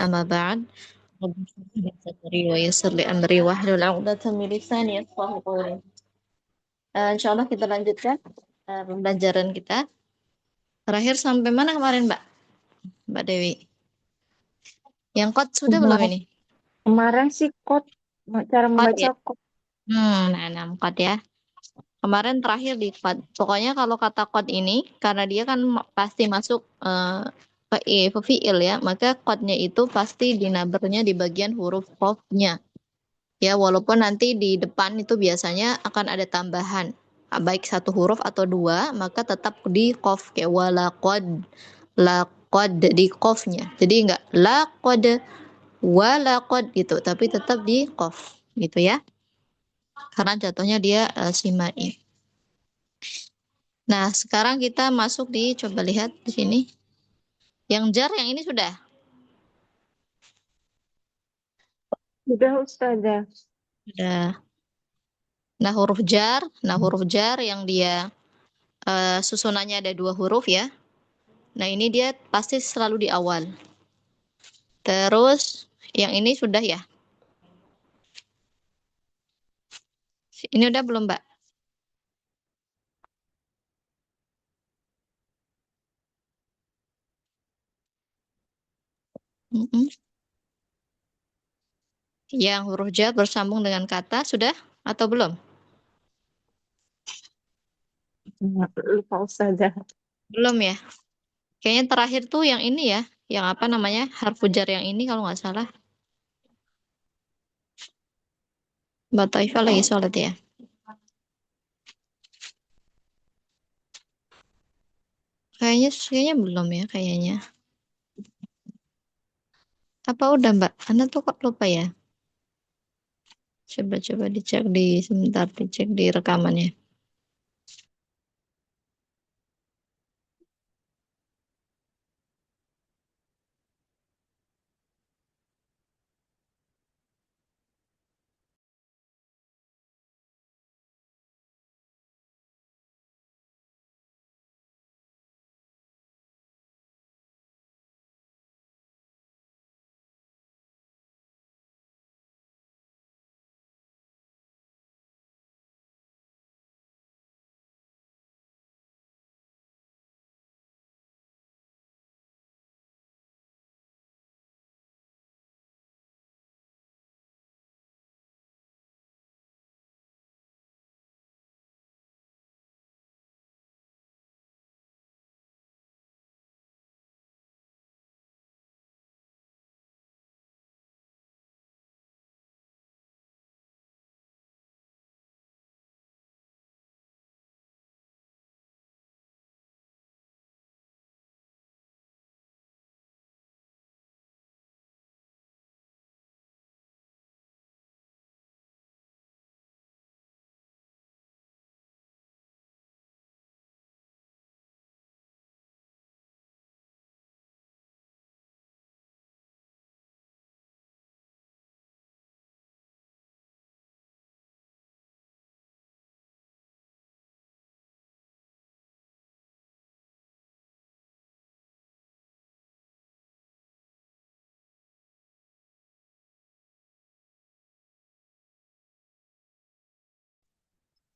أما بعد رب اشرح لي صدري ويسر لي أمري واحلل عقدة من lisani yafqahu qawli. Insya Allah kita lanjutkan pembelajaran kita. Terakhir sampai mana kemarin, Mbak? Mbak Dewi. Yang kot sudah belum Kemarin, ini? kemarin sih cara Kot membaca ya? kot. Nah, kot ya. Kemarin terakhir di kot. Pokoknya kalau kata kot ini, karena dia kan pasti masuk ke fiil ya, maka kotnya itu pasti dinabernya di bagian huruf qafnya. Ya, walaupun nanti di depan itu biasanya akan ada tambahan. Baik satu huruf atau dua, maka tetap di qaf kayak walaqad, laqad di qafnya. Jadi enggak laqad, walaqad gitu, tapi tetap di qaf gitu ya. Karena jatuhnya dia simai. Nah, sekarang kita masuk di coba lihat di sini. Yang jar yang ini sudah. Sudah Ustazah. Sudah. Nah huruf jar yang dia susunannya ada dua huruf ya. Nah, ini dia pasti selalu di awal. Terus yang ini sudah ya. Ini udah belum, Mbak? Mm-mm. Yang huruf ja bersambung dengan kata sudah atau belum? Lupa Ustazah. Belum ya. Kayaknya terakhir tuh yang ini ya, yang apa namanya? Harfu jar yang ini kalau nggak salah. Mbak Taifah lagi sholat ya. Kayaknya belum ya kayaknya. Apa udah, Mbak? Anda tuh kok lupa ya? Coba-coba dicek sebentar dicek di rekamannya.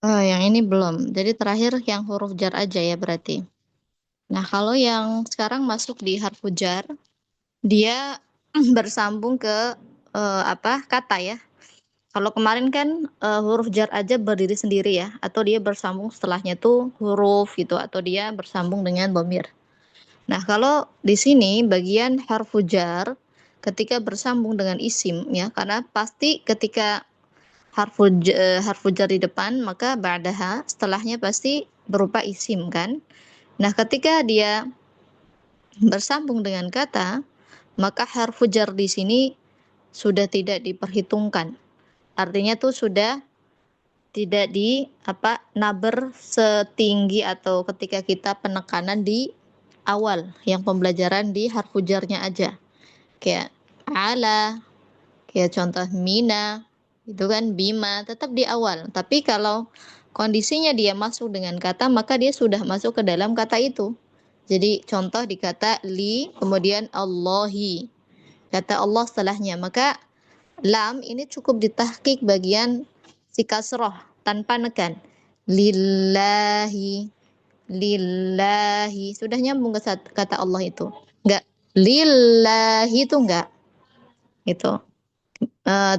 Oh, yang ini belum. Jadi terakhir yang huruf jar aja ya berarti. Nah, kalau yang sekarang masuk di harfu jar, dia bersambung ke apa? Kata ya. Kalau kemarin kan huruf jar aja berdiri sendiri ya, atau dia bersambung setelahnya tuh huruf gitu, atau dia bersambung dengan bomir. Nah, kalau di sini bagian harfu jar ketika bersambung dengan isim ya, karena pasti ketika harfu jar di depan, maka ba'daha setelahnya pasti berupa isim kan. Nah, ketika dia bersambung dengan kata, maka harfu jar di sini sudah tidak diperhitungkan. Artinya tuh sudah tidak di apa naber setinggi atau ketika kita penekanan di awal yang pembelajaran di harfu jarnya aja. Kayak ala, kayak contoh mina, itu kan bima tetap di awal. Tapi kalau kondisinya dia masuk dengan kata, maka dia sudah masuk ke dalam kata itu. Jadi contoh di kata li, kemudian Allahi. kata Allah setelahnya. Maka lam ini cukup ditahqiq bagian si kasroh tanpa nekan. Lillahi, lillahi. Sudah nyambung ke kata Allah itu. Enggak. Lillahi itu enggak. Itu.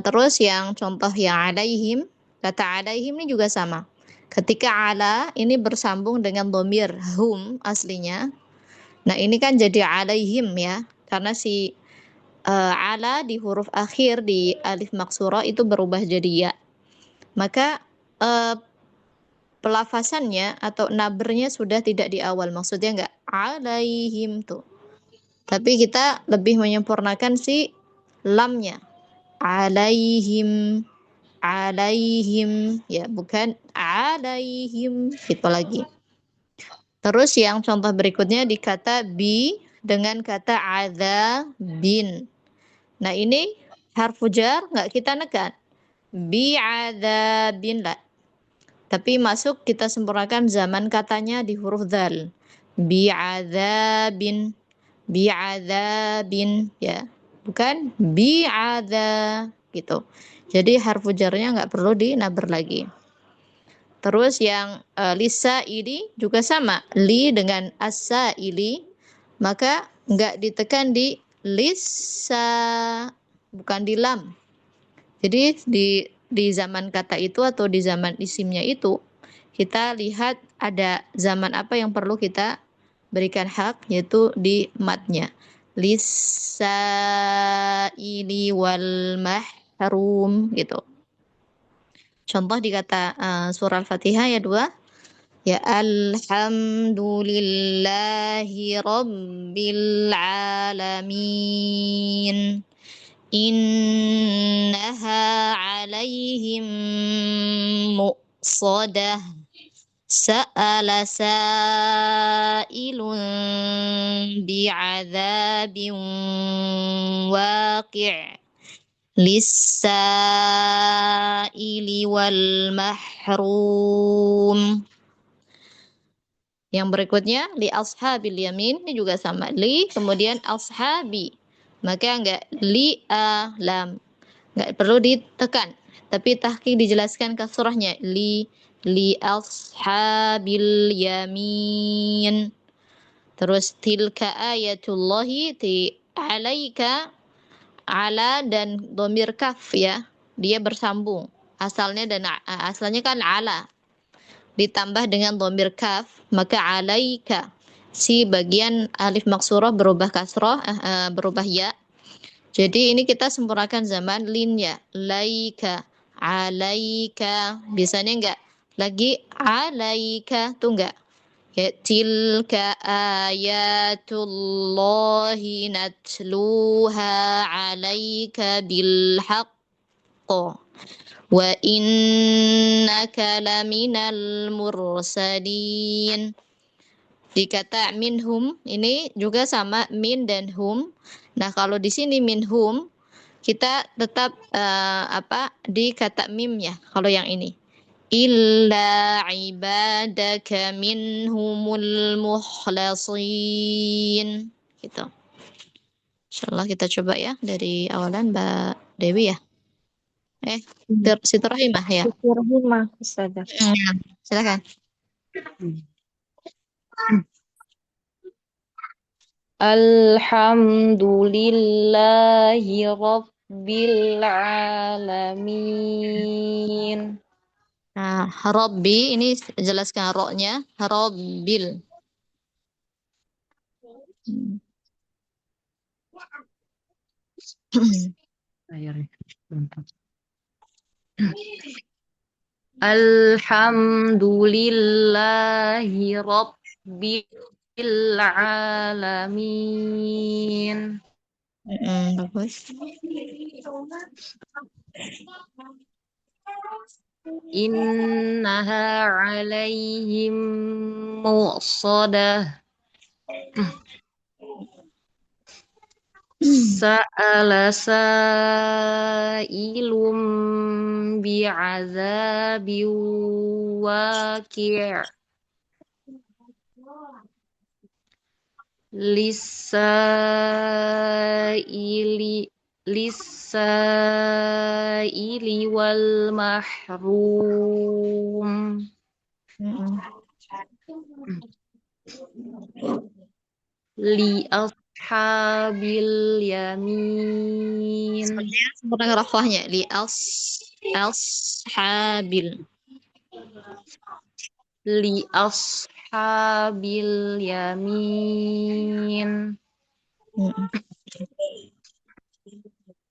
Terus yang contoh yang alaihim, kata alaihim ini juga sama. Ketika ala ini bersambung dengan domir hum aslinya. Nah ini kan jadi alaihim ya. Karena si ala di huruf akhir di alif maksurah itu berubah jadi ya. Maka eh, pelafasannya atau nabernya sudah tidak di awal. Maksudnya enggak alaihim tuh. Tapi kita lebih menyempurnakan si lamnya. Alaihim, alaihim, ya bukan alaihim, gitu lagi. Terus yang contoh berikutnya di kata bi dengan kata ada bin. Nah ini harfu jar nggak kita nekan. Bi ada bin lah. Tapi masuk kita sempurnakan zaman katanya di huruf dal. Bi ada bin, bi ada bin, ya bukan bi ada gitu. Jadi harfu jarnya nggak perlu dinaber lagi. Terus yang lisa ini juga sama. Li dengan asa ili, maka nggak ditekan di lisa, bukan di lam. Jadi di zaman kata itu atau di zaman isimnya itu, kita lihat ada zaman apa yang perlu kita berikan hak, yaitu di matnya. Lisa ili wal mahrum gitu. Contoh di kata surah Al-Fatihah ya dua. Ya alhamdulillahi rabbil alamin. Innaha alaihim muqsadah. Sa'ala sa'ilun bi'adzabin waqi' Lissa'ili wal mahrum. Yang berikutnya li ashabil yamin ini juga sama. Li kemudian ashabi. Maka enggak li lam. Enggak perlu ditekan. Tapi tahqiq dijelaskan kasrahnya li ashabil yamin. Terus tilka ayatullahi alaika ala dan domir kaf ya, dia bersambung asalnya dan asalnya kan ala ditambah dengan domir kaf, maka alaika si bagian alif maksurah berubah kasroh, berubah ya. Jadi ini kita sempurnakan zaman lin ya, laika alaika, biasanya enggak lagi alaika tuh enggak ya, tilka ayatullahi natluha alaika bilhaq wa innaka laminal mursalin. Di kata minhum ini juga sama min dan hum. Nah, kalau di sini minhum kita tetap di kata mim ya. Kalau yang ini illa ibadaka minhumul mukhlasin gitu. Insyaallah kita coba ya dari awalan Mbak Dewi ya. Situ Rahimah ya. Siti Rahimah, Ustazah. Silakan. Alhamdulillahi Rabbil Alamin. Nah, Rabbi ini jelaskan ro-nya. Rabbil. Alhamdulillahi Rabbil Alamin. Bagus. Innaha alaihim muqsadah. Sa'ala sa'ilum bi'adzabin waqi' lisaili lisaili wal mahrum Mm-mm. li ashabil yamin Sempurna rafahnya li els habil. li ashabil yamin Mm-mm.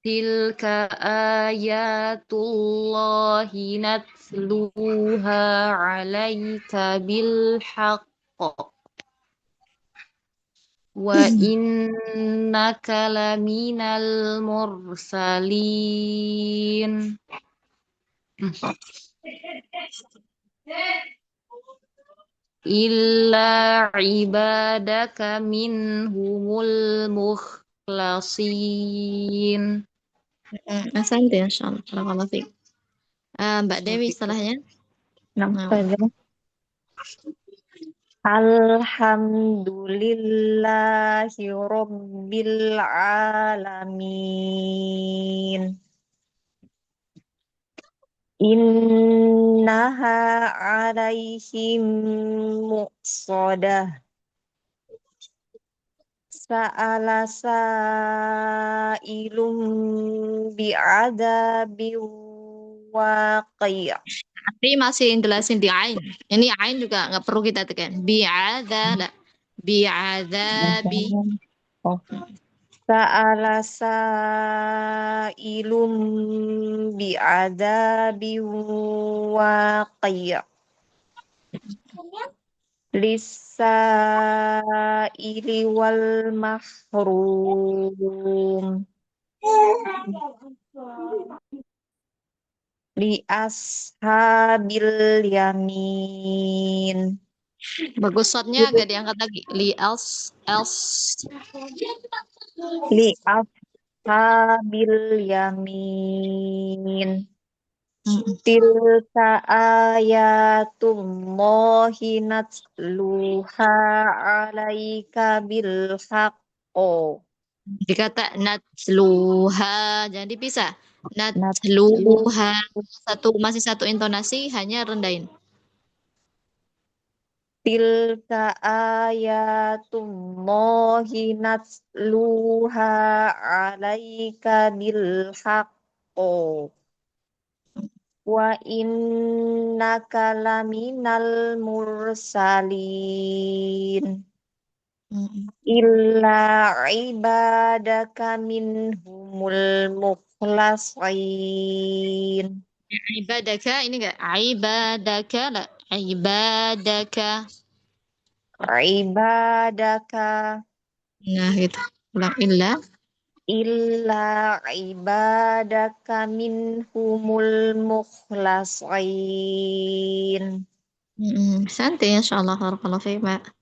tilka ayatullahi natluha alaika bil haqq wa innaka laminal mursalin illa ibadaka minhumul mukhlasin. Asante, insyaallah. Barakallahu fiik. Mbak Dewi istilahnya. Nah, Nah, Ustazah. Alhamdulillahi Rabbil Alamin. Innaha alaihim muqsadah. Sa'ala sa'ilum bi'adabin waqi'. tapi masih jelasin di ain. Ini ain juga nggak perlu kita tekan. Bi'adzab, bi'adzabi. Oh. Sa'ala sa'ilum bi'adabin waqi'. Lisa'ili wal mahrum. Li ashabil yamin. Bagus shotnya agak diangkat lagi. Li els. Li ashabil yamin. Mm-mm. Tilka ayatullahi natluha alaika bil haqqo. Dikata natluha, jadi bisa. Natlu Natluha. Masih satu intonasi, hanya rendahin. tilka ayatullahi natluha alaika bil haqqo. Wa innaka laminal mursalin. Mm-mm. Illa ibadaka minhumul mukhlasin. Ibadaka ini enggak? Ibadaka lah. Ibadaka. Ibadaka Nah, gitu. Ulang illa. illa ibadaka minhumul mukhlasin. Santai, insyaallah. Barakallahu fiik, Mbak.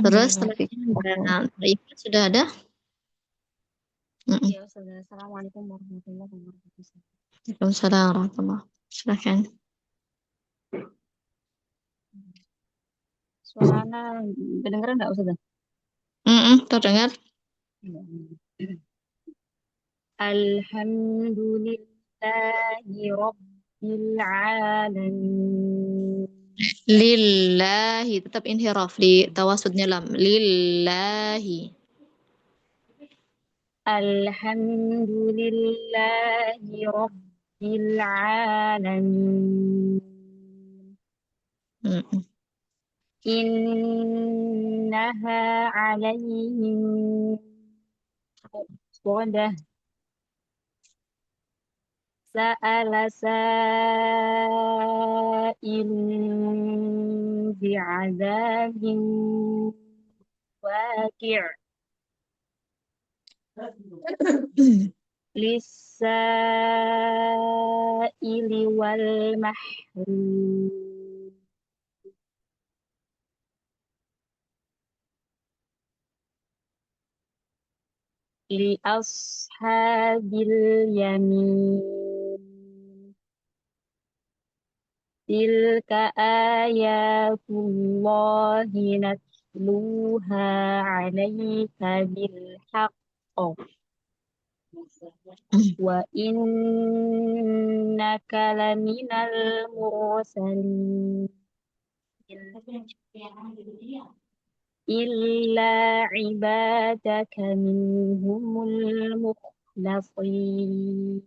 Terus Amin. selanjutnya Mbak Iva sudah ada? Mm-mm. Ya, Assalamualaikum warahmatullahi wabarakatuh. Waalaikumsalam warahmatullahi. Silakan. Suaranya kedengeran nggak Ustazah? Terdengar. Alhamdulillahi Rabbil Alamin. Lillahi tetap inhiraf di tawasudnya lam. Lillahi. Alhamdulillahi Rabbil Alamin. Mm-mm. Innaha alaihim muqsadah. Sa'ala sa'ilun bi'adzabin waqi'. Lisa'ili wal mahrum. Li ashabil yamin. Tilka ayatullahi نتلوها عليك بالحق وإنك لمن المرسلين إلا عبادك منهم المخلصين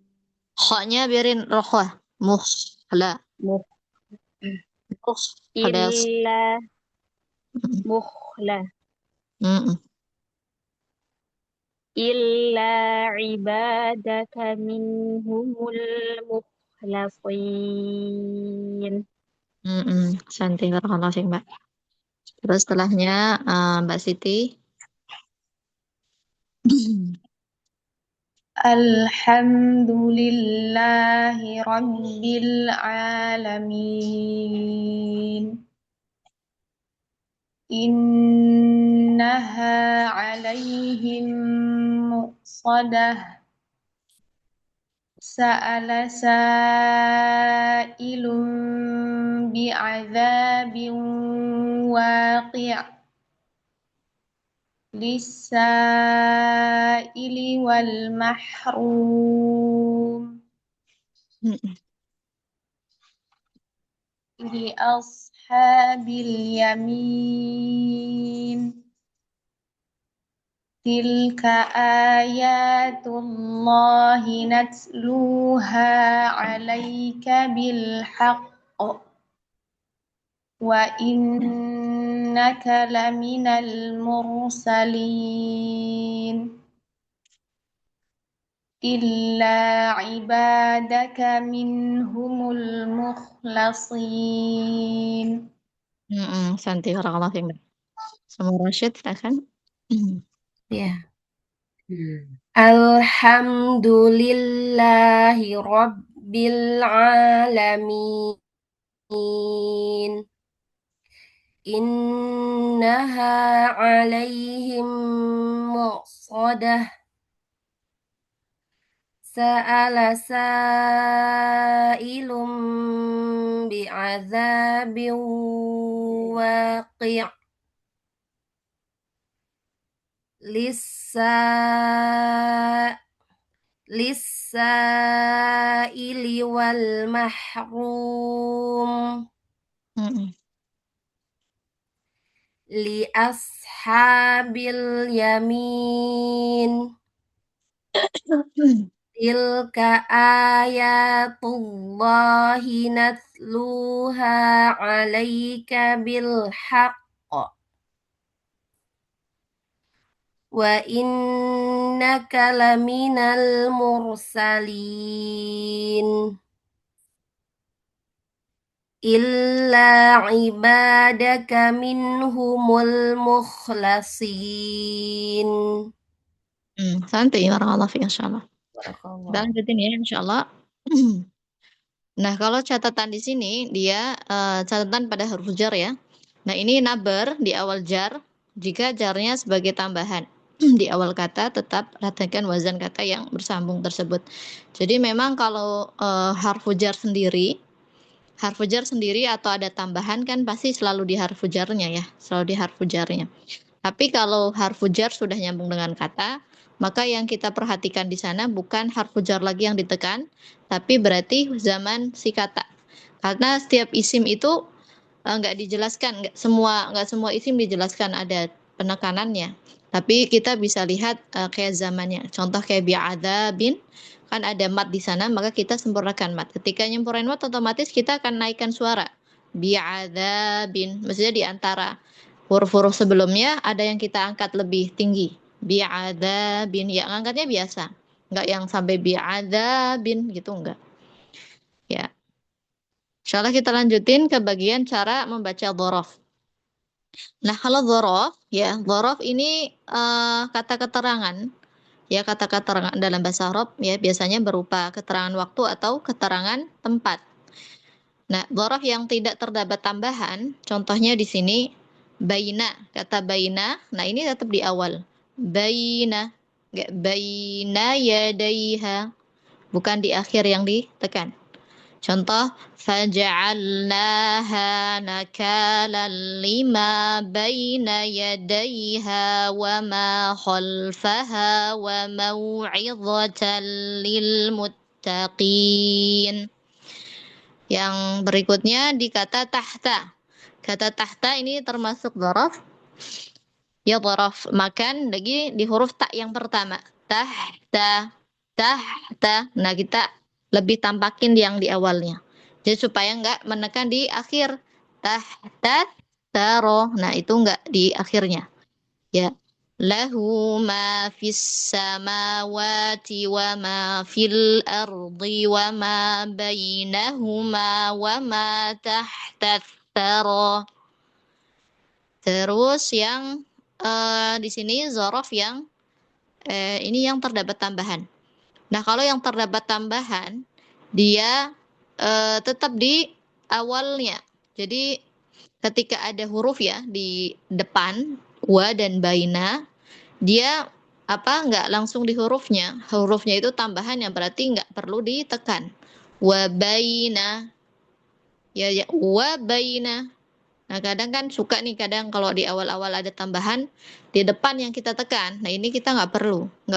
Kha-nya biarin rokhah. Mukhla. مخ- Mukhlas. إلا Mm-mm. مخلة Mm-mm. إلا عبادك منهم المخلصين Mm-mm. Santai, barakallahu fiik, Mbak. Terus setelahnya Mbak Siti. Alhamdulillahi Rabbil Alamin. Innaha alaihim muqsadah. Sa'ala sa'ilun bi'adzabin waqi' lis-sa'ili wal mahrum. Mm-mm. Li ashabil yamin. Tilka ayatullahi natluha alaika bil haqq wa innaka laminal mursalin illa ibadaka minhumul mukhlasin. Santai, barakallahu fiik, Mbak. Sama Rashid, silakan. Ya. Alhamdulillahi Rabbil Alamin. Innaha alaihim muqsadah. Sa'ala sa'ilum bi'adzabin waqi' lissa'ili wal mahrum Mm-mm. li ashabil yamin tilka ayatullahi natluha alaika bil haqq wa innaka laminal mursalin illa ibadaka minhumul mukhlasin. Santai, barakallahu fiik, insyaallah. Kita Barakallah. lanjutin ya, insyaallah. Nah, kalau catatan di sini dia catatan pada huruf jar ya. Nah, ini nabar di awal jar jika jarnya sebagai tambahan. Di awal kata tetap perhatikan wazan kata yang bersambung tersebut. Jadi memang kalau harfu jar sendiri atau ada tambahan kan pasti selalu di harfu jarnya ya, selalu di harfu jarnya. Tapi kalau harfu jar sudah nyambung dengan kata, maka yang kita perhatikan di sana bukan harfu jar lagi yang ditekan, tapi berarti zaman si kata. Karena setiap isim itu nggak dijelaskan, nggak semua isim dijelaskan ada penekanannya. Tapi kita bisa lihat kayak zamannya. Contoh kayak bi'adzabin kan ada mat di sana, maka kita sempurnakan mat. Ketika nyempurnain mat otomatis kita akan naikkan suara. Bi'adzabin, maksudnya di antara huruf-huruf sebelumnya ada yang kita angkat lebih tinggi. Bi'adzabin, ya angkatnya biasa. Nggak yang sampai bi'adzabin gitu, enggak. Ya. Insyaallah kita lanjutin ke bagian cara membaca dhorof. Nah, kalau dhorof, ya, dhorof ini kata keterangan. Ya, kata keterangan dalam bahasa Arab ya biasanya berupa keterangan waktu atau keterangan tempat. Nah, dhorof yang tidak terdapat tambahan, contohnya di sini baina, kata baina. Nah, ini tetap di awal. Baina, enggak baina yadaiha. Bukan di akhir yang ditekan. Contoh, faja'alnaha nakalan lima baina yadayha wa ma khalfaha wa mau'izatan lil muttaqin. Yang berikutnya di kata tahta. Kata tahta ini termasuk dzaraf. Ya dzaraf makan lagi di huruf ta yang pertama. Tahta, tahta. Nah, kita lebih tampakin yang di awalnya. Jadi supaya nggak menekan di akhir. Tahta, taro. Nah, itu nggak di akhirnya. Ya. Lahu ma fis samawati wa ma fil ardi wa ma bainahuma wa ma tahta taro. Terus yang di sini zorof yang ini yang terdapat tambahan. Nah, kalau yang terdapat tambahan, dia tetap di awalnya. Jadi ketika ada huruf ya di depan wa dan baina, dia nggak langsung di hurufnya. Hurufnya itu tambahan yang berarti nggak perlu ditekan. Wa baina, ya wa baina. Nah, kadang kan suka nih kalau di awal-awal ada tambahan di depan yang kita tekan. Nah, ini kita nggak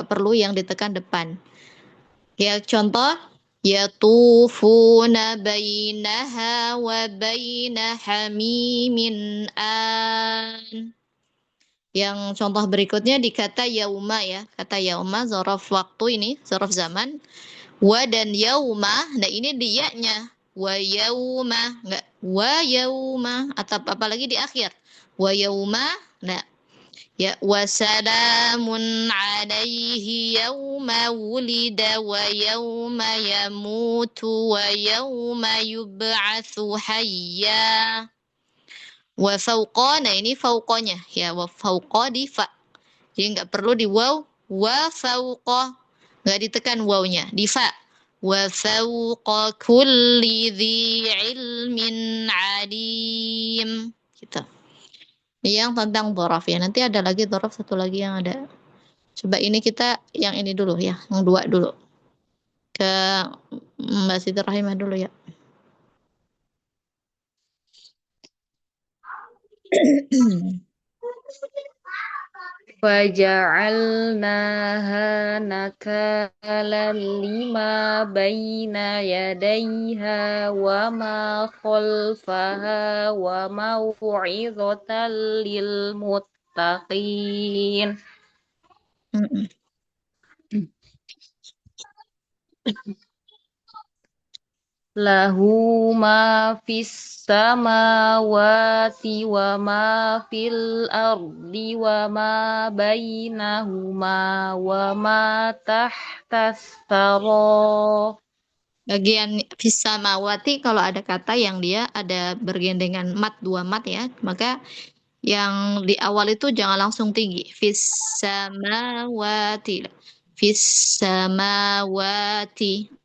perlu yang ditekan depan. Ya, contoh, yatufuna bainaha wa baina hamimin an. Yang contoh berikutnya di kata yauma ya. Kata yauma zorof waktu ini, zorof zaman. Wa dan yauma, nah ini dia-nya. Wa yauma, enggak wa yauma atau apalagi di akhir. Wa yauma, nah ya wasalamun alaihi yauma wulida wa yauma yamutu wa yauma yub'atsu hayya. Wa fauqa, nah ini fauqanya ya, wa fauqa di fa. Jadi enggak perlu di waw, wa fauqa. Enggak ditekan wawnya, di fa. Wa fawqa kulli dhi ilmin alim. Gitu. Ini yang tentang dhoraf ya. Nanti ada lagi dhoraf satu lagi yang ada. Coba ini kita yang ini dulu ya, yang dua dulu. Ke Mbak Siti Rahimah dulu ya. Faja'alnaha nakalan lima baina yadayha wa ma khalfaha wa mau'izatan lil muttaqin. Lahu ma fis samawati wa ma fil ardi wa ma bainahuma wa ma tahtas taro. Bagian fisamawati kalau ada kata yang dia ada bergandengan mat, dua mat ya, maka yang di awal itu jangan langsung tinggi. Fisamawati. Fisamawati.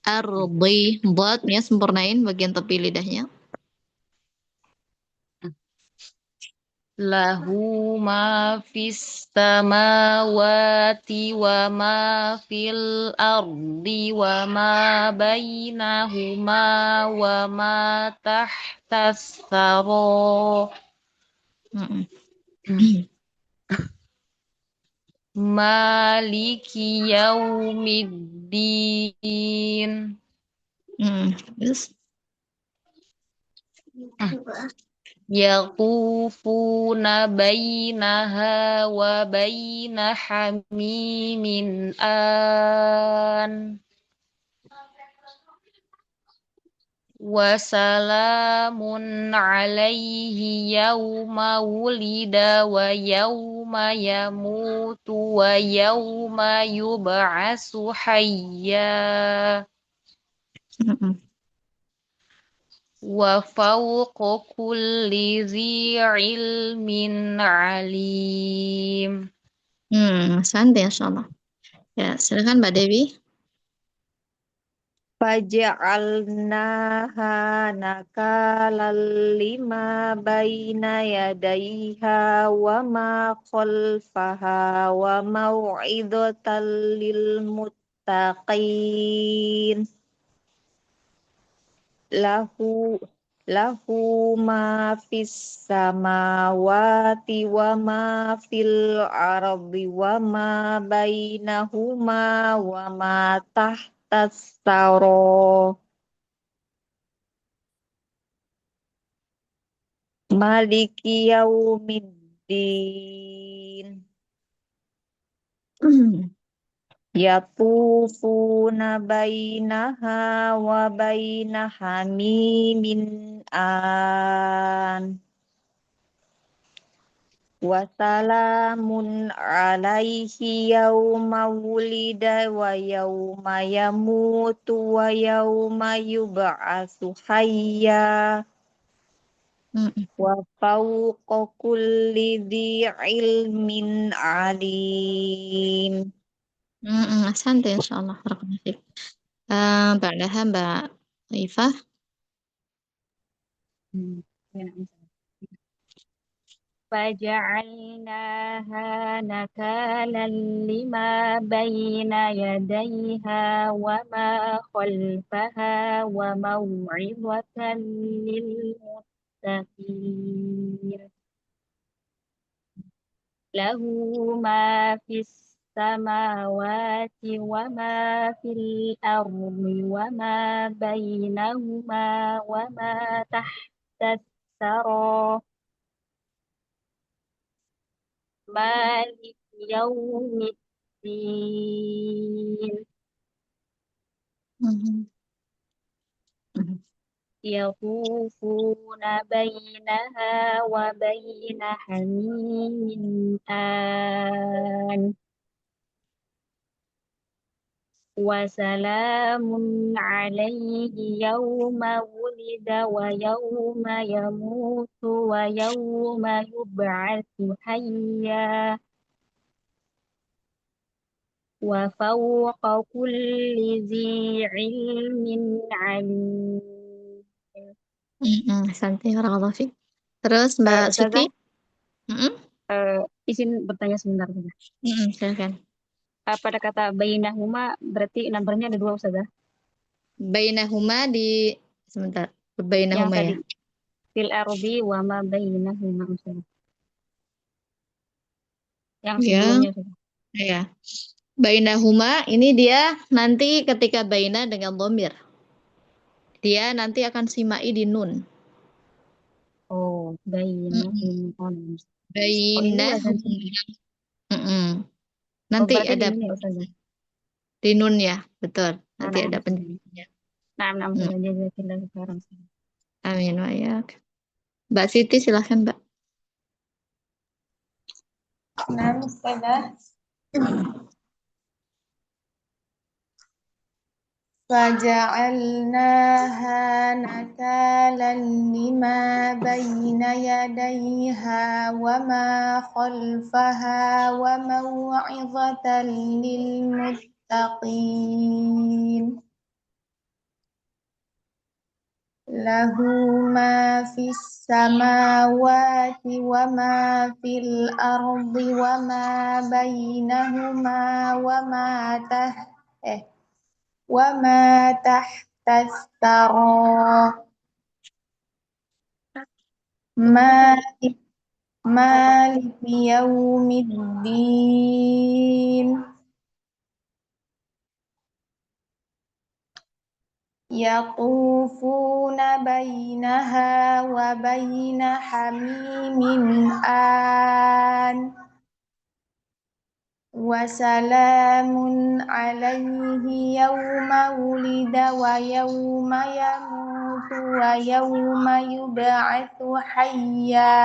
Ardi. Dotnya sempurnain bagian tepi lidahnya. Lahu ma fis samawati wa ma fil ardi wa ma bainahuma wa ma tahtas taro. Maliki yaumiddin. Terus Yaqufuna bainaha wa baina hamimin an. Wa salamun alaihi yawma wulida wa yawma yamutu wa yawma yub'atsu hayya. Wa fawqa kulli dhi ilmin alim. Santai insyaallah. Ya, silakan Mbak Dewi. Faja'alnaha nakalan lima baina yadayha wa ma khalfaha wa mau'izatan lil muttaqin. lahu ma fis samawati wa ma fil ardi wa ma bainahuma wa ma tahtas saro. Maliki yaumiddin. Yatufuna bainaha wa baina hamimin an. Wa salamun alaihi yawma wulida wa yawma yamutu wa yawma yub'atsu hayya. Wa fawqa kulli dhi ilmin alim. Ahsante insyaallah. Barakallahu fiik. Ba'daha Mbak Ifah. فجعلناها نكالا لما بين يديها وما خلفها وموعظة للمتقين له ما في السماوات وما في الأرض وما بينهما وما تحت الثرى مالك يوم الدين يطوفون بينها وبين حميم آن وسلام عليه يوم ولد ويوم يموت ويوم يبعث حيا وفوق كل ذي علم عليم. Ahsante, barakallahu fiik. Terus Mbak Siti? Ustazah, izin bertanya sebentar saja. Silakan. Pada kata bainahuma berarti numbernya ada 2 Ustazah. Bainahuma sebentar. Yang Bainahuma tadi ya. fil ardi wa ma bainahuma Ustazah. Yang Ya. sebelumnya Ustazah. Ya. Bainahuma ini dia nanti ketika baina dengan dhamir. Dia nanti akan simai di nun. Oh, bainahuma. Bainahuma. Nanti berarti ada di ini ya Ustazah. di nun ya, betul. Nanti Nah, ada penjelasannya. Nah, Ustazah jazakallah khairan. Amin wa iyyak. Mbak Siti silahkan Mbak. Nah, Ustazah. فجعلناها نكالا لما بين يديها وما خلفها وموعظة للمتقين له ما في السماوات وما في الأرض وما بينهما وما تحت الثرى مالك يوم الدين يطوفون بينها وبين حميم آن وسلام عليه يوم ولد ويوم يموت ويوم يبعث حيا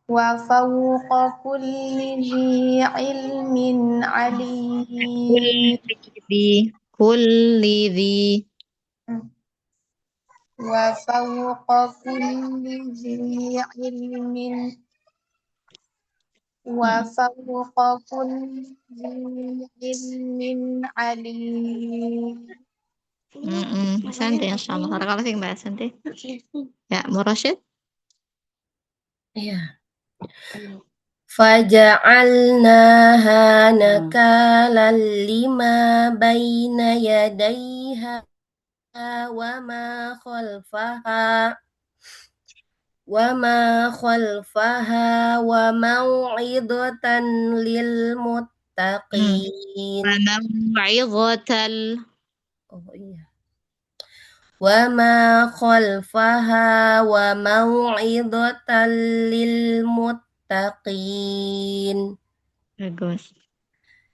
وفوق كل ذي علم عليم كل ذي وفوق كل ذي علم وفوق كل ذي علم عليم. Asante, insyaallah. Barakallahu fiik Mbak Asante. Ya, Murashid? Iya. Faja'alnaha nakalan lima baina yadayha wa ma khalfaha wa mau'idatan lil muttaqin. Mau'izatal. Oh iya. Wa ma khalfaha wa mau'idatan lil muttaqin. Bagus.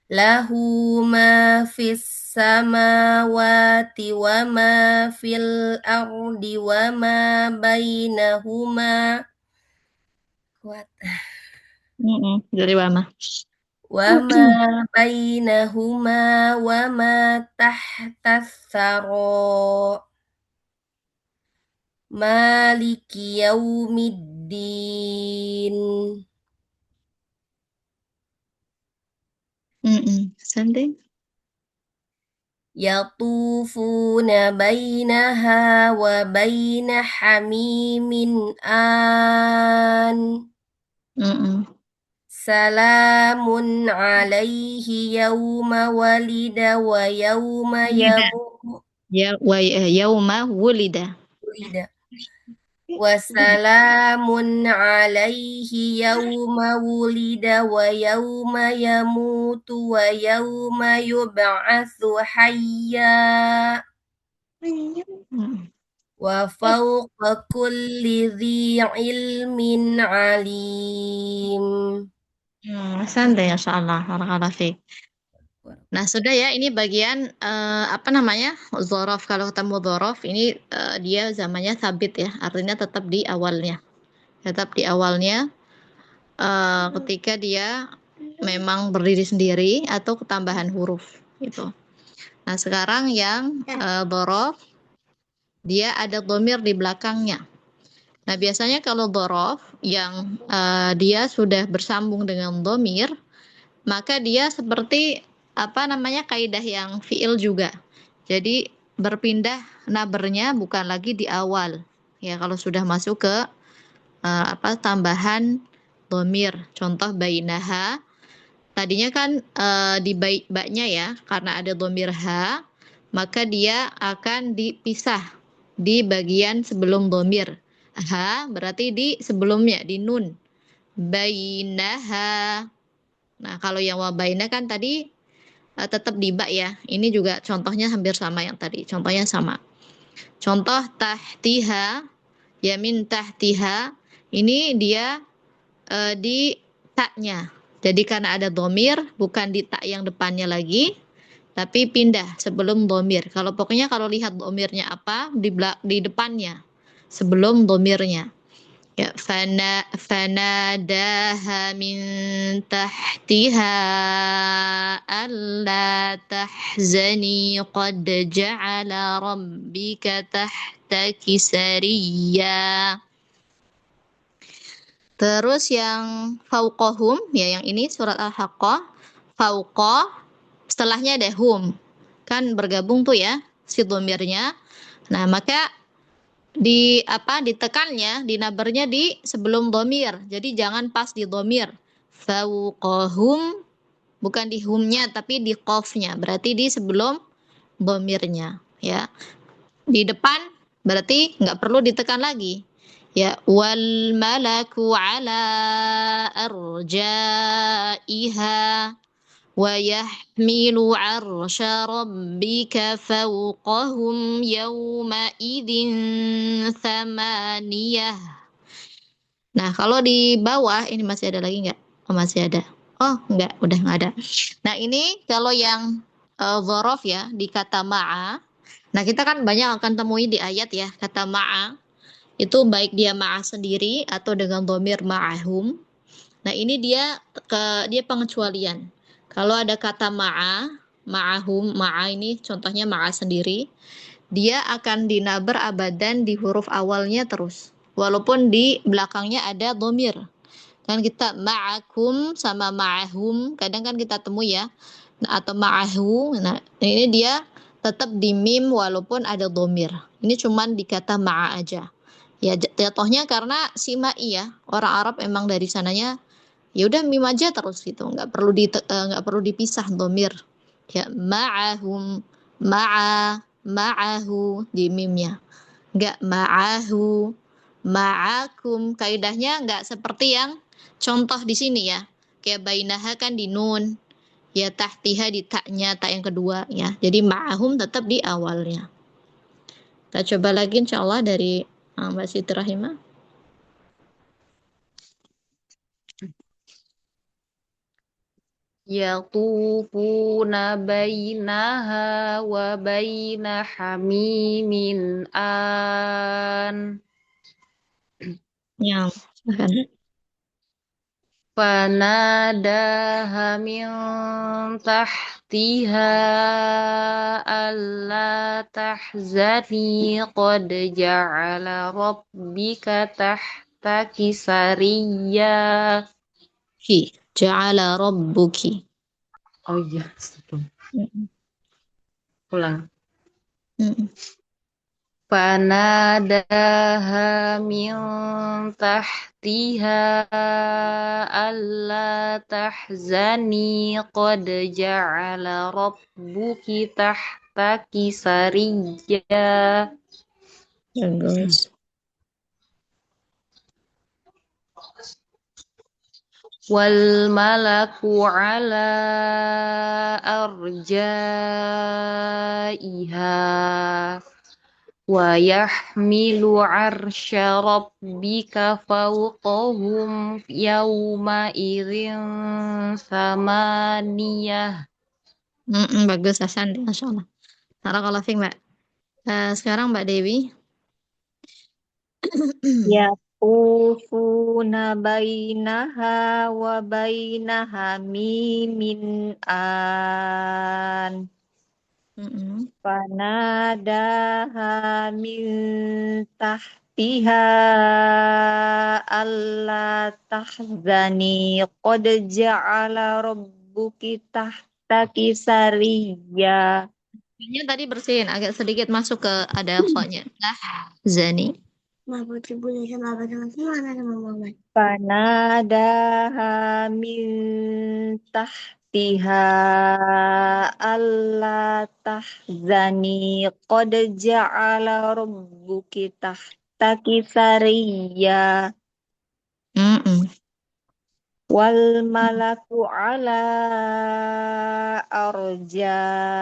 Lahu ma fis samawati wa ma fil ardi wa ma bainahuma Dari Wama. wa ma bainahuma wa ma tahtas saro maliki yaumiddin. Santai. Yatufuna bainaha wa baina hamimin an. Salamun alaihi yawma walida wa yawma yamut. Yauma wulida. Wa salamun alaihi yawma wulida wa yawma yamutu wa yawma yub'atsu hayya. Wa fawqa kulli dhi ilmin alim. Santai, Masya Allah. Barakallahu fiik. Nah, sudah ya, ini bagian dzaraf. Kalau ketemu dzaraf, ini dia zamannya sabit ya, artinya tetap di awalnya. Tetap di awalnya ketika dia memang berdiri sendiri atau ketambahan huruf gitu. Nah, sekarang yang dzaraf, dia ada dhamir di belakangnya. Nah, biasanya kalau dzaraf yang dia sudah bersambung dengan dhamir, maka dia seperti kaidah yang fiil juga. Jadi berpindah nabernya bukan lagi di awal. Ya, kalau sudah masuk ke tambahan dhamir. Contoh bainaha. Tadinya kan di ba-nya ya, karena ada dhamir ha, maka dia akan dipisah di bagian sebelum dhamir. Ha berarti di sebelumnya, di nun. Bainaha. Nah, kalau yang wabaina kan tadi tetap di ba ya. Ini juga contohnya hampir sama yang tadi. Contohnya sama. Contoh tahtiha, yamin tahtiha, ini dia di taknya. Jadi karena ada dhamir, bukan di tak yang depannya lagi, tapi pindah sebelum dhamir. Kalau lihat dhamirnya apa, di depannya, sebelum dhamirnya. Ya, fanadaha min tahtiha alla tahzani qad ja'ala rabbika tahtaki sariyya. Terus yang fauqahum, ya yang ini surat Al-Haqqah, fauqa, setelahnya ada hum. Kan bergabung tuh ya, si dhamirnya. Nah, maka ditekannya, dinabernya di sebelum dhamir. Jadi jangan pas di dhamir. Fauqahum, bukan di humnya tapi di qafnya. Berarti di sebelum dhamirnya, ya. Di depan berarti nggak perlu ditekan lagi. Ya, wal malaku ala arjaiha wa yahmilu 'arsya rabbika fawqahum yawma idzin thamaniyah. Nah, kalau di bawah ini masih ada lagi nggak? Oh, masih ada. Oh, enggak, udah nggak ada. Nah, ini kalau yang dzaraf ya di kata ma'a. Nah, kita kan banyak akan temui di ayat ya, kata ma'a. Itu baik dia ma'a sendiri atau dengan dhamir ma'ahum. Nah, ini dia pengecualian. Kalau ada kata ma'a, ma'ahum, ma'a ini contohnya ma'a sendiri, dia akan dinaber abadan di huruf awalnya terus. Walaupun di belakangnya ada dhamir. Kan kita ma'akum sama ma'ahum, kadang kan kita temui ya. Nah, atau ma'ahu. Nah, ini dia tetap di mim walaupun ada dhamir. Ini cuman di kata ma'a aja. Ya, jatuhnya karena si ma'i ya. Orang Arab emang dari sananya Ya udah mim aja terus gitu, nggak perlu dipisah domir. Ya ma'ahum, ma'ahu di mimnya. Nggak ma'ahu, ma'akum. Kaidahnya nggak seperti yang contoh di sini ya. Kayak bainaha kan di nun, ya tahtiha di taknya, tak yang kedua ya. Jadi ma'ahum tetap di awalnya. Kita coba lagi insya Allah dari Mbak Siti Rahimah. Yatufuna bainaha wa baina hamimin an. Ya, silakan. Fanadaha min tahtiha alla tahzani qad ja'ala rabbika tahtaki sariyya. Ja'ala rabbuki. Oh iya, Mm-mm. ulang. Mm-mm. Fanadaha min tahtiha alla tahzani qad ja'ala rabbuki tahtaki sariyya. Bagus. Wal malaku ala arjaiha wa yahmilu arsya rabbika fawqahum yawma idzin samaniyah. Bagus Hasan, Masya Allah. Barakallahu fiik, Mbak. Sekarang Mbak Dewi. Yatufuna bainaha wa bainaha mimin an. Mm-mm. Fanadaha min tahtiha alla tahzani qad ja'ala rabbuki tahtaki sariyya. Kayaknya tadi bersihin, agak sedikit masuk ke ada kho-nya. Zani. Fanadaha min tahtiha alla tahzani qad ja'ala rabbuki tahtaki sariyya. Mm-mm. Wal malaku ala arjaiha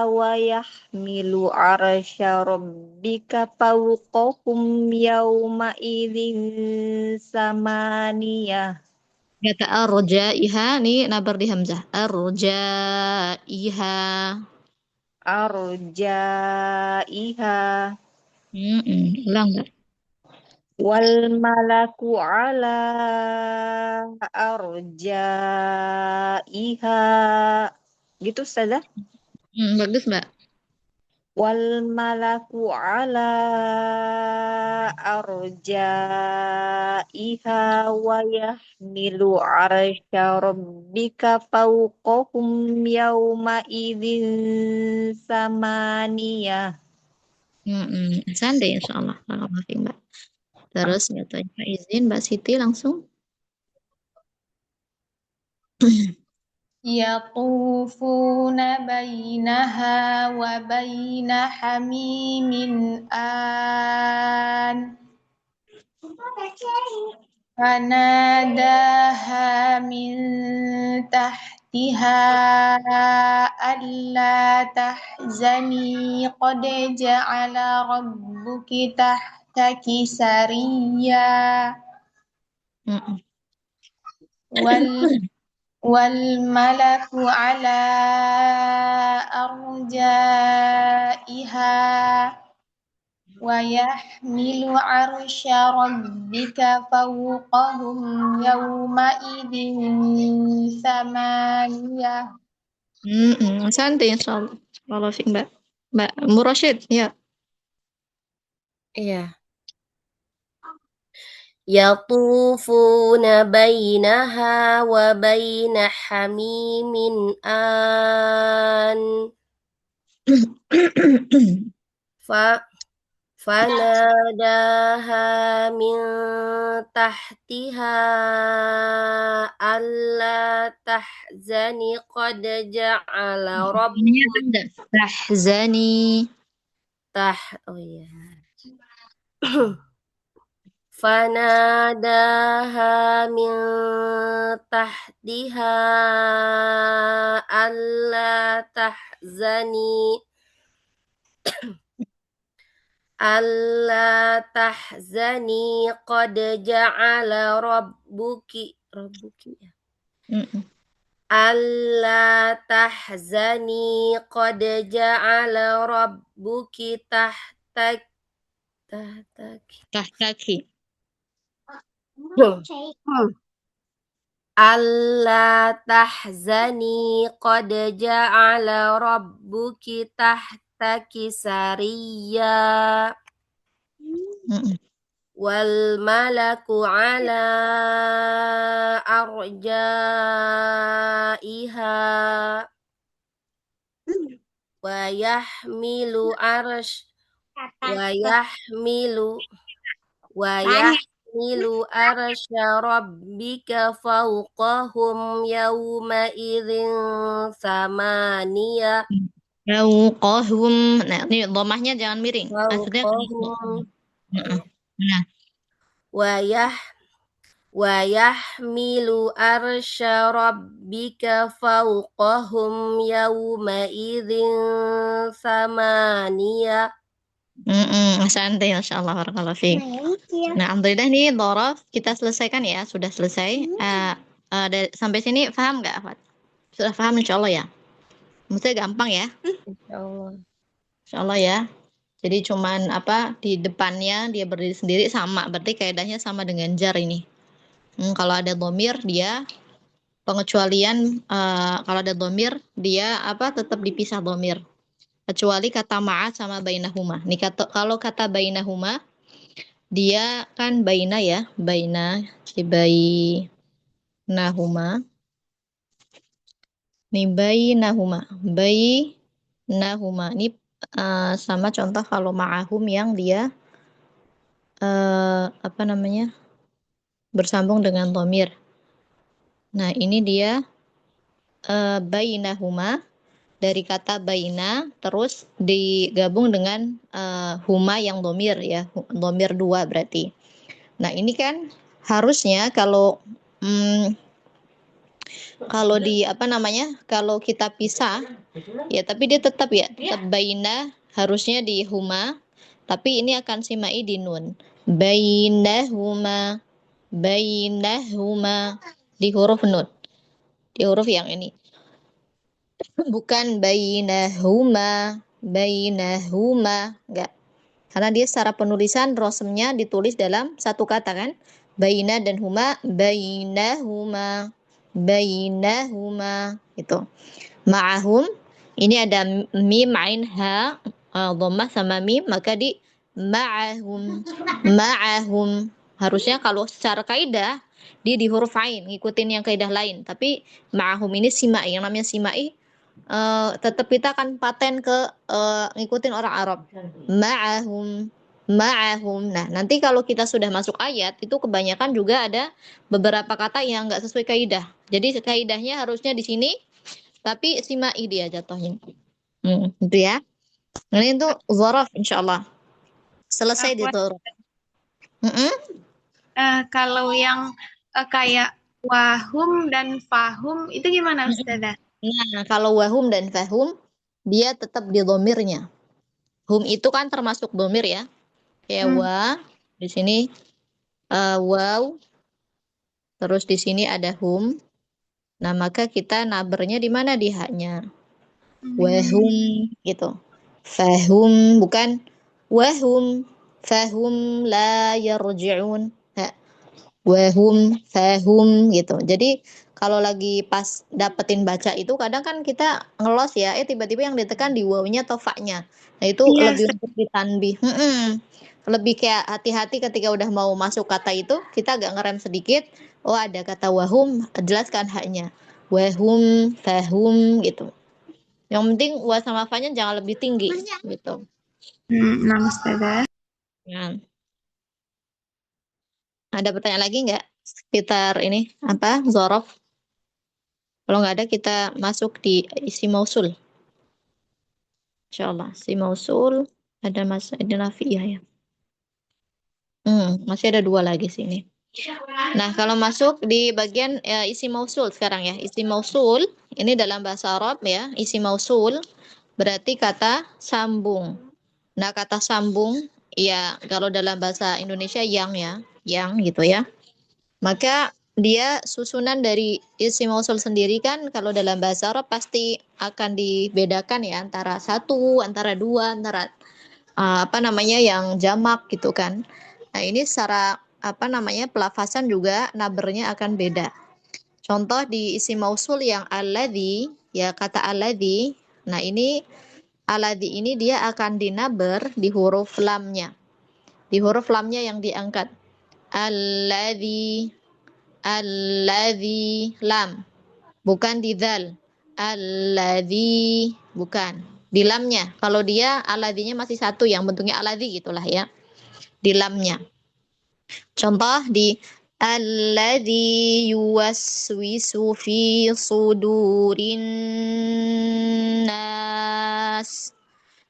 wa yahmilu arsya rabbika fawqahum yawma idzin samaniyah. Kata arjaiha, nih nabar di hamzah. Arjaiha. Arjaiha. Ulang, Mbak. Wal malaku ala arjaiha. Gitu saja. Bagus, Mbak. Wal malaku ala arjaiha wa yahmilu arsya rabbika fawqahum yawma idzin samaniyah. Sandi, insya Allah. Barakallahu fiik, Mbak. Terus nggak tahu izin Mbak Siti langsung. يطوفون بينها وبين حميم آن فناداها من تحتها ألا تحزني قد جعل ربك تحتك سريا والملك على أرجائها ويحمل عرش ربك فوقهم يومئذ ثمانية. Santai insyaallah. Kalau Fik Mbak Murashid ya. Iya. Yatufuna bainaha wa baina hamimin an. fanadaha min tahtiha alla tahzani qad ja'ala Ini ada tahzani. oh iya. Fanadaha min tahtiha alla tahzani qad ja'ala rabbuki ya. Alla tahzani qad ja'ala rabbuki Tahtaki. Alla tahzani qad ja'ala rabbuki tahtaki sariyya wal malaku ala arjaiha wa yahmilu arsya rabbika fawqahum yawma idzin samaniya Fauqahum. Nah, ini dhamahnya jangan miring. Maksudnya fawqahum nah, wa yahmilu arsya rabbika fawqahum yawma idzin samaniya. santai, Masya Allah, barakallahu fiik. Nah, alhamdulillah nih dhorof kita selesaikan ya, sudah selesai. Sampai sini paham nggak, Afat? Sudah paham insya Allah ya? Maksudnya gampang ya? Insyaallah. Insya Allah ya. Jadi cuman di depannya dia berdiri sendiri sama, berarti kaidahnya sama dengan jar ini. Kalau ada dhamir dia pengecualian, kalau ada dhamir dia tetap dipisah dhamir. Kecuali kata ma'a sama bainahuma. Nih kalau kata bainahuma dia kan baina ya, bainahuma. Nih bainahuma. Ini sama contoh kalau ma'ahum yang dia bersambung dengan dhamir. Nah, ini dia bainahuma dari kata baina terus digabung dengan huma yang dhamir ya, dhamir 2 berarti. Nah, ini kan harusnya kalau kalau kita pisah ya, tapi dia tetap baina harusnya di huma, tapi ini akan simai di nun. Bainahuma di huruf nun. Di huruf yang ini. Bukan bainahuma, enggak. Karena dia secara penulisan rosemnya ditulis dalam satu kata kan. Baina dan huma, bainahuma itu. Ma'ahum ini ada mim ain ha dhammah sama mim, maka di ma'ahum. Harusnya kalau secara kaidah dia di huruf ain ngikutin yang kaidah lain, tapi ma'ahum ini simai, yang namanya simai tetap kita akan paten ke ngikutin orang Arab. Ma'ahum. Nah, nanti kalau kita sudah masuk ayat itu kebanyakan juga ada beberapa kata yang enggak sesuai kaidah. Jadi kaidahnya harusnya di sini, tapi simai dia jatuhnya. Itu ya. Ini itu dzaraf insyaallah. Selesai di dzaraf. Kalau yang kayak wahum dan fahum itu gimana Ustazah? Nah, kalau wahum dan fahum dia tetap di dhamirnya. Hum itu kan termasuk dhamir ya. Kayak wa, di sini waw, terus di sini ada hum. Nah, maka kita nabernya di mana? Di haknya. Wahum gitu. Fahum, bukan wahum. Fahum la yarji'un. Wahum, fahum gitu. Jadi kalau lagi pas dapetin baca itu kadang kan kita ngelos ya, tiba-tiba yang ditekan di wawnya atau fa-nya. Nah, itu lebih untuk ditanbih. Lebih kayak hati-hati ketika udah mau masuk kata itu, kita agak ngerem sedikit. Oh, ada kata wahum, jelaskan haknya. Wahum, fahum gitu. Yang penting wa sama fa-nya jangan lebih tinggi gitu. Nah, Ustazah. Ya. Ada pertanyaan lagi nggak sekitar ini apa zorof? Kalau nggak ada kita masuk di isi mausul. Insyaallah isi mausul ada mas ada nafiah ya. Masih ada dua lagi sini. Nah, kalau masuk di bagian isi mausul sekarang ya. Isi mausul ini dalam bahasa Arab ya. Isi mausul berarti kata sambung. Nah, kata sambung ya kalau dalam bahasa Indonesia yang ya, yang gitu ya. Maka dia susunan dari isi mausul sendiri kan kalau dalam bahasa Arab pasti akan dibedakan ya antara satu, antara dua, antara apa namanya yang jamak gitu kan. Nah, ini secara apa namanya pelafasan juga nabernya akan beda. Contoh di isi mausul yang alladzi ya kata alladzi. Nah, ini alladzi ini dia akan dinaber di huruf lamnya. Di huruf lamnya yang diangkat. Alladzi alladzi lam. Bukan di dzal. Alladzi bukan. Di lamnya. Kalau dia aladzinya masih satu yang bentuknya aladzi gitulah ya. Di lamnya. Contoh di alladzi yuwaswisu fi sudurin nas.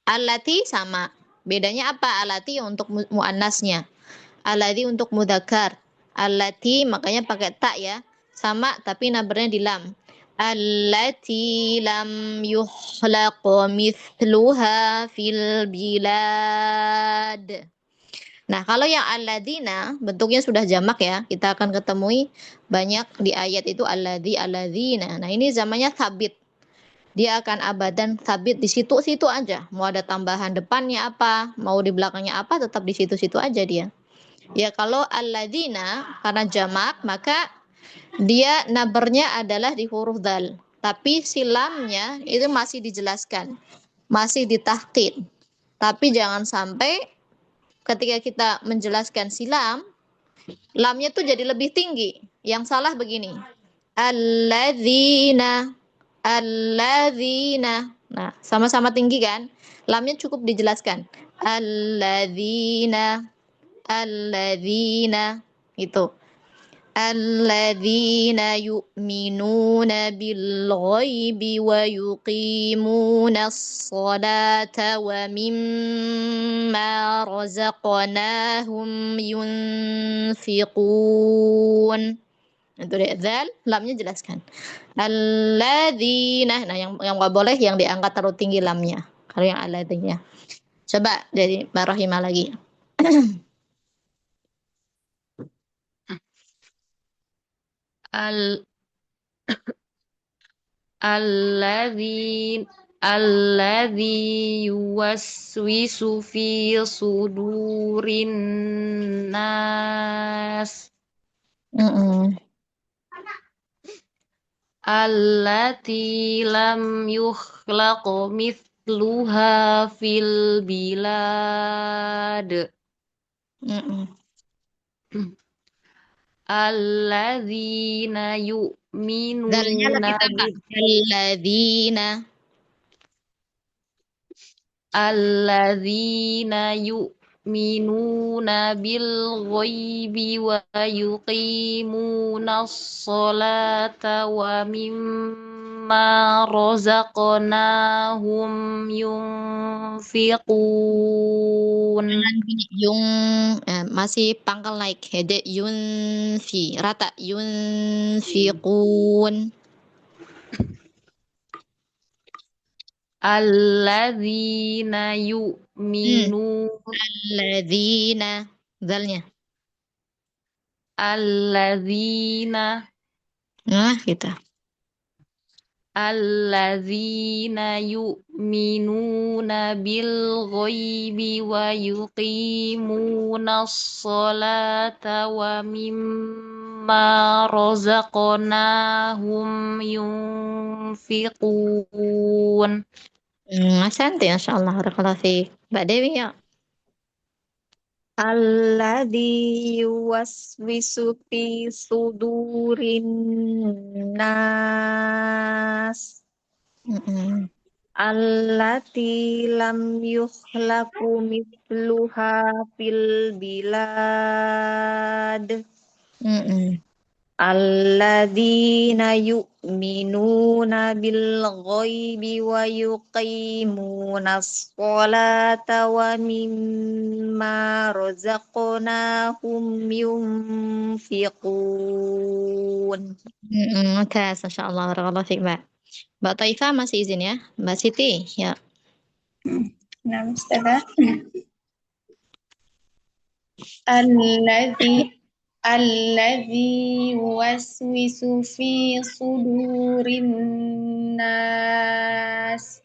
Allati sama. Bedanya apa? Allati untuk muannasnya. Alladzi untuk mudzakkar. Allati makanya pakai tak ya. Sama tapi nabernya di lam. Allati lam yukhlaq mithluha fil bilad. Nah, kalau yang alladzina bentuknya sudah jamak ya. Kita akan ketemui banyak di ayat itu alladzi alladzina. Nah, ini zamannya sabit. Dia akan abadan sabit di situ-situ aja. Mau ada tambahan depannya apa, mau di belakangnya apa, tetap di situ-situ aja dia. Ya kalau alladzina karena jamak maka dia nabernya adalah di huruf dal. Tapi silamnya itu masih dijelaskan. Masih ditahqiq. Tapi jangan sampai ketika kita menjelaskan silam, lamnya tuh jadi lebih tinggi. Yang salah begini. Alladzina alladzina. Nah, sama-sama tinggi kan? Lamnya cukup dijelaskan. Alladzina alladzina itu. Alladzina yu'minuna bil ghaibi wa yuqimuna as-salata wa mimma razaqnahum yunfiqun. Itu deh, dzal, lamnya jelaskan. Alladzina, nah yang nggak boleh yang diangkat terlalu tinggi lamnya. Kalau yang alladzina. Coba dari Mbak Rahimah lagi. Al alladzi yuwaswisu fi sudurin nas. Allati lam yukhlaq mithluha fil bilad. Alladzina Dalnya lebih yu'minuna tambah. alladzina yu'minuna bil ghaibi wa yuqimuna as-salata wa mimma razaqnahum yunfiqun. Dengan bunyi yung masih pangkal naik. Hede yunfi rata yunfiqun. Alladzina yu'minuna Alladzina dalnya. alladzina Nah, gitu. alladzina yu'minuna bil ghaibi wa yuqimuna as-salata wa mimma razaqnahum yunfiqun. Asante, insyaallah. Barakallahu fiik. Mbak Dewi ya. Alladzi yuwaswisu fi sudurin nas. allati lam yukhlaqu mithluha fil bilad. Mm-mm. Alladzina yu'minuna bil ghaibi wa yuqimunas sholata wa mimma razaqnahum yunfiqun. Mumtaz, Masya Allah. Barakallahu fiik, Mbak. Mbak Taifah masih izin ya? Mbak Siti, ya. Nah, Ustazah. Alladzi yuwaswisu fi sudurin nas.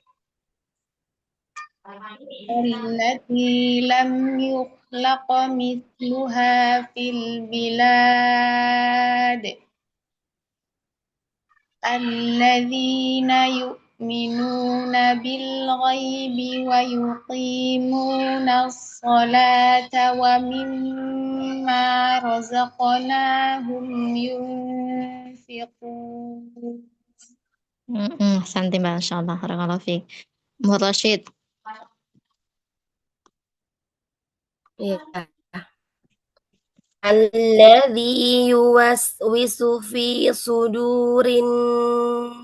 Allati lam yukhlaq mithluha fil bilad. Alladzina yu'minuna bil ghaibi wa yuqimuna as-salata wa mimma razaqnahum yunfiqun. Santai, Mbak. Masya Allah. Barakallahu fiik. Muhammad Rashid. Ya. Alladzi yuwaswisu fi sudurin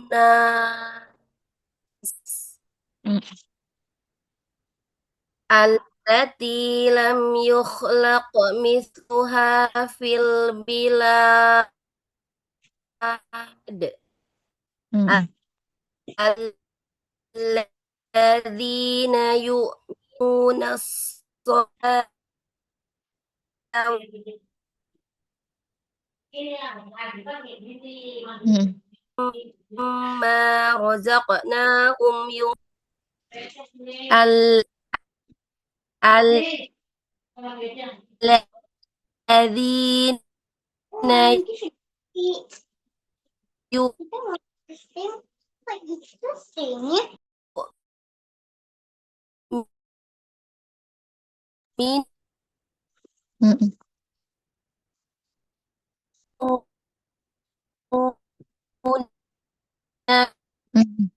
nas. Mm, Allati lam yukhlaq mithluha fil bilad. mm, Alladzina yu'minuna as-salata mm, mimma razaqnahum al alladzina mm, yu'minuna mm,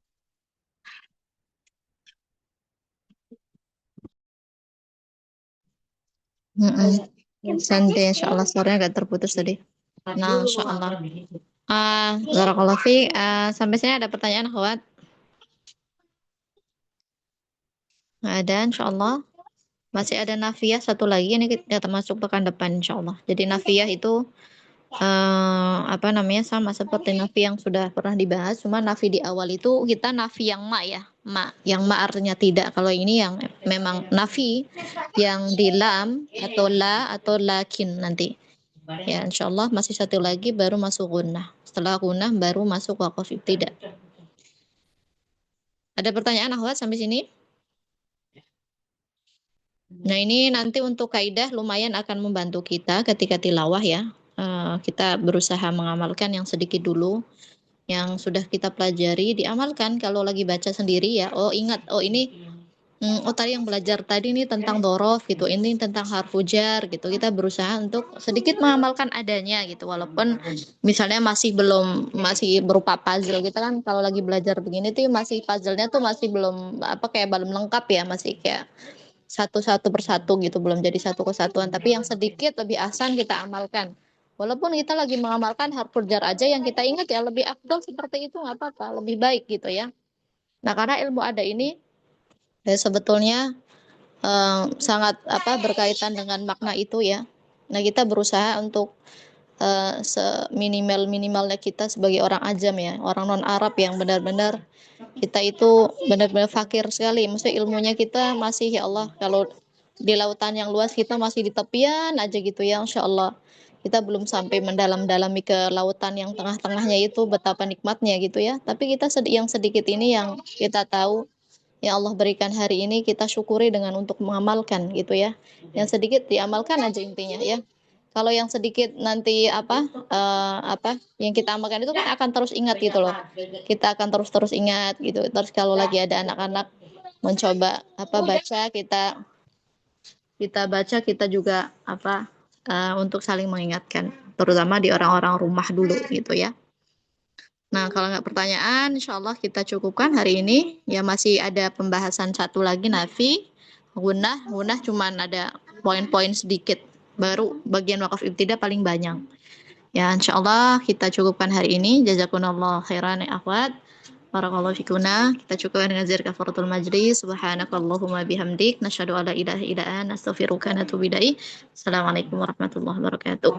Santai, Insya Allah. Suaranya agak terputus tadi. Nah, Insya Allah. Barakallahu fiik. Sampai sini ada pertanyaan, Akhwat? Nggak ada, Insya Allah. Masih ada Nafiyah satu lagi. Ini kita masuk pekan depan, Insya Allah. Jadi Nafiyah itu apa namanya, sama seperti nafi yang sudah pernah dibahas, cuma nafi di awal itu kita nafi yang ma ya, yang ma artinya tidak. Kalau ini yang memang nafi yang di lam atau la atau lakin nanti. Ya, insya Allah masih satu lagi baru masuk gunnah. Setelah gunnah baru masuk waqaf ibtida. Ada pertanyaan, Akhwat, sampai sini? Nah, ini nanti untuk kaidah lumayan akan membantu kita ketika tilawah ya. Kita berusaha mengamalkan yang sedikit dulu, yang sudah kita pelajari diamalkan. Kalau lagi baca sendiri ya, oh ingat, oh ini, oh tadi yang belajar tadi ini tentang dorof gitu, ini tentang harfu jar gitu. Kita berusaha untuk sedikit mengamalkan adanya gitu, walaupun misalnya masih berupa puzzle. Kita kan kalau lagi belajar begini tuh masih puzzle-nya tuh masih belum kayak belum lengkap ya, masih kayak satu persatu gitu, belum jadi satu kesatuan. Tapi yang sedikit lebih asan kita amalkan. Walaupun kita lagi mengamalkan harfu jar aja, yang kita ingat ya lebih afdal seperti itu, nggak apa-apa, lebih baik gitu ya. Nah, karena ilmu ada ini sebetulnya sangat berkaitan dengan makna itu ya. Nah, kita berusaha untuk seminimal-minimalnya kita sebagai orang ajam ya, orang non Arab yang benar-benar kita itu benar-benar fakir sekali. Maksudnya ilmunya kita masih, ya Allah, kalau di lautan yang luas kita masih di tepian aja gitu ya, Insya Allah. Kita belum sampai mendalam-dalami ke lautan yang tengah-tengahnya itu betapa nikmatnya gitu ya. Tapi kita yang sedikit ini yang kita tahu, ya Allah berikan hari ini, kita syukuri dengan untuk mengamalkan gitu ya. Yang sedikit diamalkan aja intinya ya. Kalau yang sedikit nanti yang kita amalkan itu kan akan terus ingat gitu loh. Kita akan terus ingat gitu. Terus kalau lagi ada anak-anak mencoba baca, kita baca, kita juga untuk saling mengingatkan, terutama di orang-orang rumah dulu gitu ya. Nah, kalau nggak pertanyaan, insya Allah kita cukupkan hari ini. Ya masih ada pembahasan satu lagi, nafi, gunah cuman ada poin-poin sedikit. Baru bagian wakaf ibtidah paling banyak. Ya, insya Allah kita cukupkan hari ini. Jazakumullah khairan ya akhwat. Barakallahu fikuna. Kita cukupkan dengan zikir kafaratul majlis. Subhanakallahumma bihamdik. Nasyhadu alla ilaha illa anta astaghfiruka wa atubu ilaik. Assalamualaikum warahmatullahi wabarakatuh.